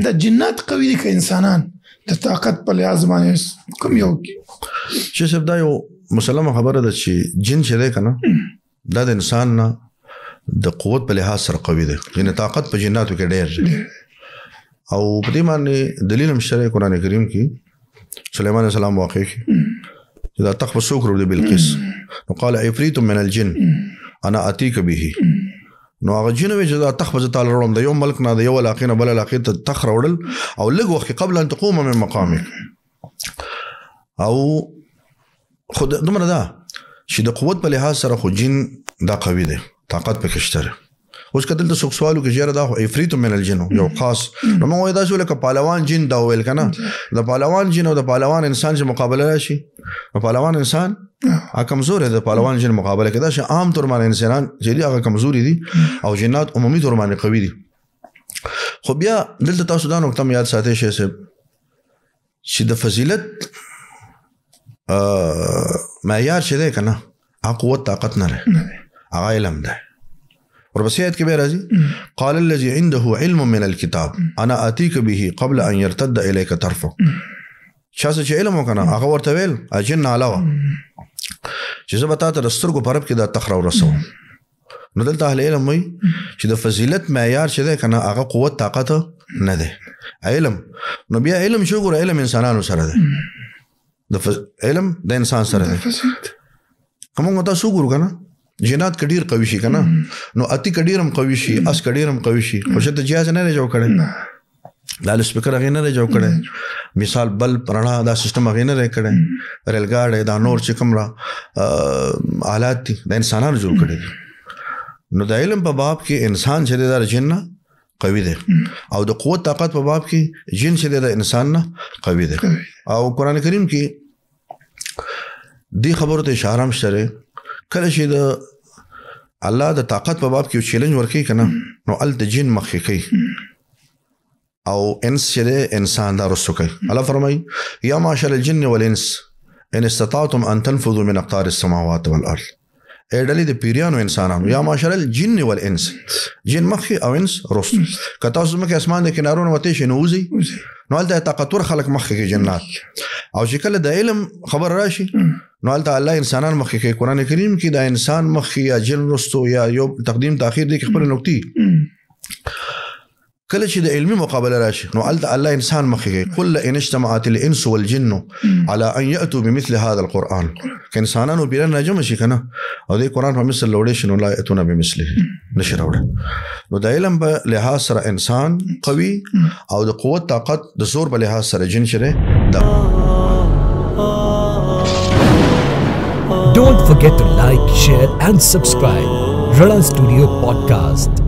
دا جنات قوي دي که انسانان د طاقت په لحاظ باندې کوم یو چې صاحب دا یو مسلمه خبره ده چې جن چې دی کنه دا د انسان نه د قوت په لحاظ سره قوي دی، یعنی طاقت په جناتو کې ډېر او په دې باندې دلیل هم شته قرآن کریم کې سليمان عليه السلام واقع کې دا تخف سوکر د بلقیس نو قال عفریت من الجن انا اتیک به نو هغه جن وی چې دا تخف ز تعالی روم د یو ملک نه د یو علاقې نه بل علاقې ته تخ راوړل او لږ وخت قبل ان تقوم من مقامك او خود دومره دا چې د قوت په لحاظ سره خو جن دا قوي دی، طاقت پکې شته. اوس کدل د څوک سوالو کې جره دا عفریت من الجن یو خاص نو موږ دا سوال ک پهلوان جن دا ویل کنه د پهلوان جن او د پهلوان انسان چې مقابله راشي او پهلوان انسان کمزور دی، د پهلوان جن مقابله کې دا چې عام طور باندې انسانان چې هغه کمزوري دي او جنات عمومي طور باندې قوي دي. خو بیا دلته تاسو دا نقطه یاد ساتئ چې د فضیلت معیار چې دی کنه قوت طاقت نه لري، هغه علم ده. ورپسې آیت کې به راځي قال الذي عنده علم من الكتاب انا اتيك به قبل ان يرتد اليك طرفك. شاسه چې علم وکنه هغه ورته ویل اجن علاوه چې زه به تاسو د سترګو په رب کې دا تخره ورسوم. نو دلته اهل علم وایي چې د فضیلت معیار چې دی کنه هغه قوت طاقت نه دی، علم. نو بیا علم شو ګوره علم انسانانو سره دی، علم د انسان سره دی. کومه تاسو ګورو کنه جنات کډیر قوي شي کنه نو اتی کډیرم قوي شي، اس کډیرم قوي شي، خو شته جهاز نه جوړ کړي، لال سپیکر هغه نه جوړ کړي، مثال بل پرانا دا سیستم هغه نه کړي، ریل ګاډي دا نور چې کومه آلات دي د انسانانو جوړ کړي. نو د علم په باب کې انسان چې د جن نه قوي دی او د قوت طاقت په باب کې جن چې د انسان نه قوي دی. او قرآن کریم کې دی خبرو ته اشاره هم شته کله چې د الله د طاقت په باب کې چیلنج ورکړي کنه نو ال د جن مخې کوي او انس چې انسان دا رسو کوي. الله فرمایي یا معاشر الجن والانس ان استطعتم ان تنفذوا من اقطار السماوات والارض. ډلې د پیریانو انسانانو یا معاشر الجن والانس، جن مخې او انس رسو. که تاسو مکه اسمان د کنارونو وته شي نو وزي نو هلته طاقتور خلک مخې کې جنات او چې کله د علم خبر راشي نو هلته الله انسانان مخې کې. قرآن کریم کې د انسان مخې یا جن رستو یا یو تقدیم تاخير دي خبره نقطې کله چې د علمي مقابله راشي نو هلته الله انسان مخې کې قل ان اجتمعت الانس والجن على ان ياتوا بمثل هذا القران. که انسانانو پیران راجم شي کنه او د قرآن په مثل لوړې شنو لا اتونه بمثله نشي راوړي. نو د علم په لحاظ سره انسان قوي او د قوت طاقت د زور په لحاظ سره جن شره دا. Don't forget to like, share and subscribe. Rana Studio Podcast.